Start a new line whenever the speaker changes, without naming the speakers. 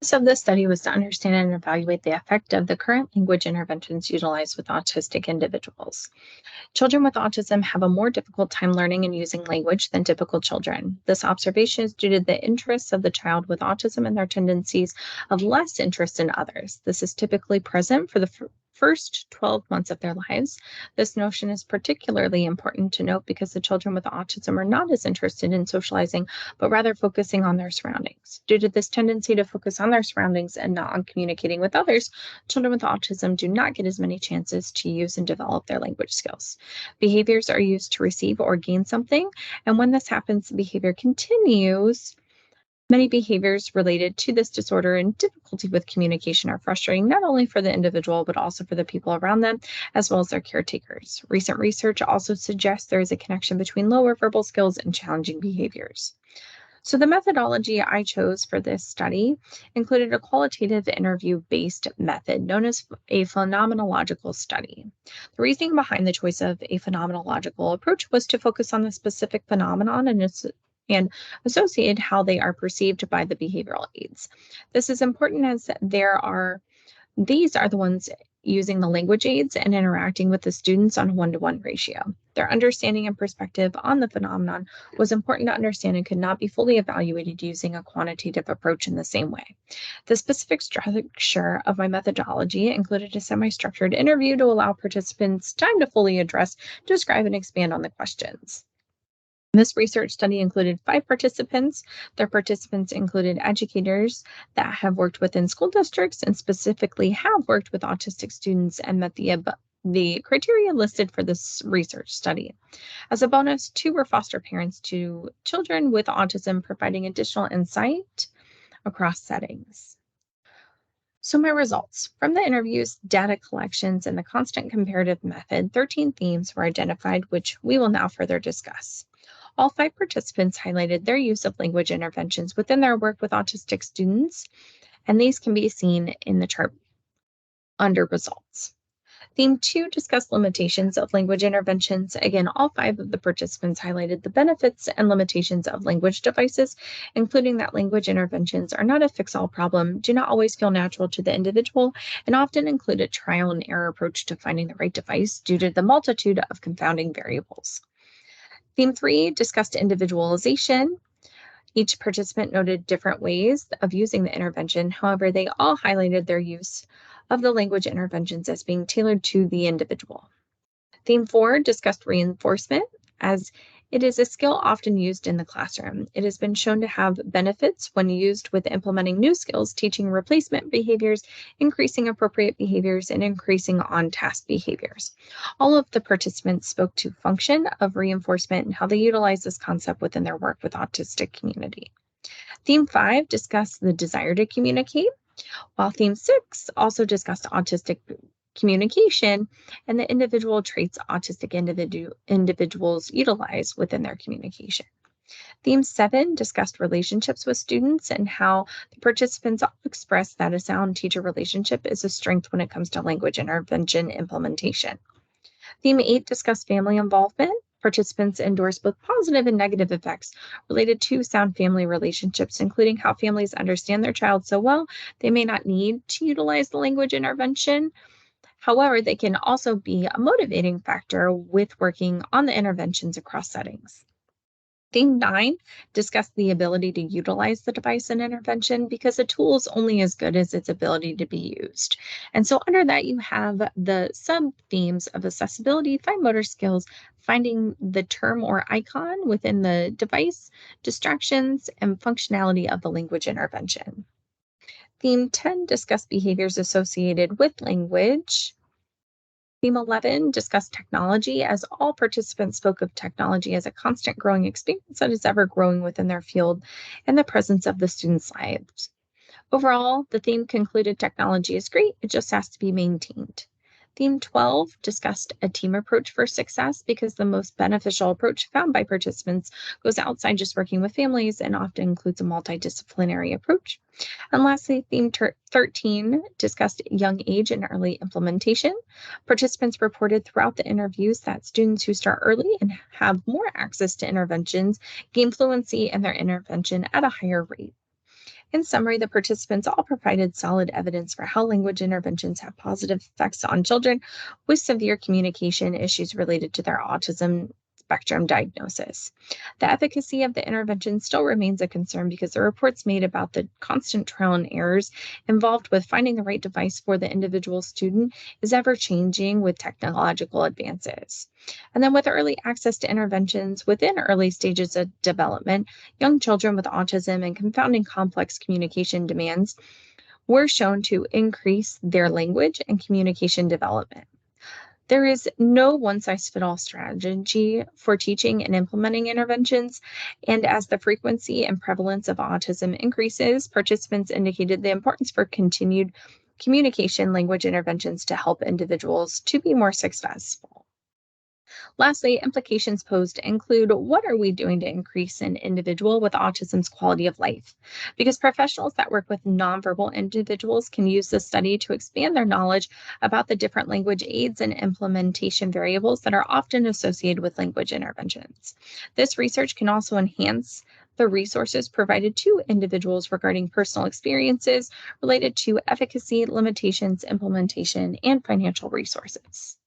The purpose of this study was to understand and evaluate the effect of the current language interventions utilized with autistic individuals. Children with autism have a more difficult time learning and using language than typical children. This observation is due to the interests of the child with autism and their tendencies of less interest in others. This is typically present for the first 12 months of their lives. This notion is particularly important to note because the children with autism are not as interested in socializing, but rather focusing on their surroundings. Due to this tendency to focus on their surroundings and not on communicating with others, children with autism do not get as many chances to use and develop their language skills. Behaviors are used to receive or gain something, and when this happens, the behavior continues. Many behaviors related to this disorder and difficulty with communication are frustrating not only for the individual, but also for the people around them, as well as their caretakers. Recent research also suggests there is a connection between lower verbal skills and challenging behaviors. So, the methodology I chose for this study included a qualitative interview based method known as a phenomenological study. The reasoning behind the choice of a phenomenological approach was to focus on the specific phenomenon and associate how they are perceived by the behavioral aids. This is important as these are the ones using the language aids and interacting with the students on a one-to-one ratio. Their understanding and perspective on the phenomenon was important to understand and could not be fully evaluated using a quantitative approach in the same way. The specific structure of my methodology included a semi-structured interview to allow participants time to fully address, describe, and expand on the questions. This research study included 5 participants. Their participants included educators that have worked within school districts and specifically have worked with autistic students and met the criteria listed for this research study. As a bonus, 2 were foster parents to children with autism, providing additional insight across settings. So, my results from the interviews, data collections, and the constant comparative method, 13 themes were identified, which we will now further discuss. All 5 participants highlighted their use of language interventions within their work with autistic students, and these can be seen in the chart under results. Theme 2 discussed limitations of language interventions. Again, all 5 of the participants highlighted the benefits and limitations of language devices, including that language interventions are not a fix-all problem, do not always feel natural to the individual, and often include a trial and error approach to finding the right device due to the multitude of confounding variables. Theme 3 discussed individualization. Each participant noted different ways of using the intervention. However, they all highlighted their use of the language interventions as being tailored to the individual. Theme 4 discussed reinforcement, as it is a skill often used in the classroom. It has been shown to have benefits when used with implementing new skills, teaching replacement behaviors, increasing appropriate behaviors, and increasing on-task behaviors. All of the participants spoke to function of reinforcement and how they utilize this concept within their work with autistic community. Theme 5 discussed the desire to communicate, while Theme 6 also discussed autistic communication and the individual traits autistic individuals utilize within their communication. Theme 7 discussed relationships with students and how the participants all expressed that a sound teacher relationship is a strength when it comes to language intervention implementation. Theme 8 discussed family involvement. Participants endorsed both positive and negative effects related to sound family relationships, including how families understand their child so well they may not need to utilize the language intervention. However, they can also be a motivating factor with working on the interventions across settings. Theme 9 discussed the ability to utilize the device and intervention because a tool is only as good as its ability to be used. And so, under that, you have the sub themes of accessibility, fine motor skills, finding the term or icon within the device, distractions, and functionality of the language intervention. Theme 10 discussed behaviors associated with language. Theme 11 discussed technology, as all participants spoke of technology as a constant growing experience that is ever growing within their field and the presence of the students' lives. Overall, the theme concluded technology is great, it just has to be maintained. Theme 12 discussed a team approach for success because the most beneficial approach found by participants goes outside just working with families and often includes a multidisciplinary approach. And lastly, Theme 13 discussed young age and early implementation. Participants reported throughout the interviews that students who start early and have more access to interventions gain fluency in their intervention at a higher rate. In summary, the participants all provided solid evidence for how language interventions have positive effects on children with severe communication issues related to their autism spectrum diagnosis. The efficacy of the intervention still remains a concern because the reports made about the constant trial and errors involved with finding the right device for the individual student is ever changing with technological advances. And then with early access to interventions within early stages of development, young children with autism and confounding complex communication demands were shown to increase their language and communication development. There is no one size fit all strategy for teaching and implementing interventions. And as the frequency and prevalence of autism increases, participants indicated the importance for continued communication language interventions to help individuals to be more successful. Lastly, implications posed include what are we doing to increase an individual with autism's quality of life? Because professionals that work with nonverbal individuals can use this study to expand their knowledge about the different language aids and implementation variables that are often associated with language interventions. This research can also enhance the resources provided to individuals regarding personal experiences related to efficacy, limitations, implementation, and financial resources.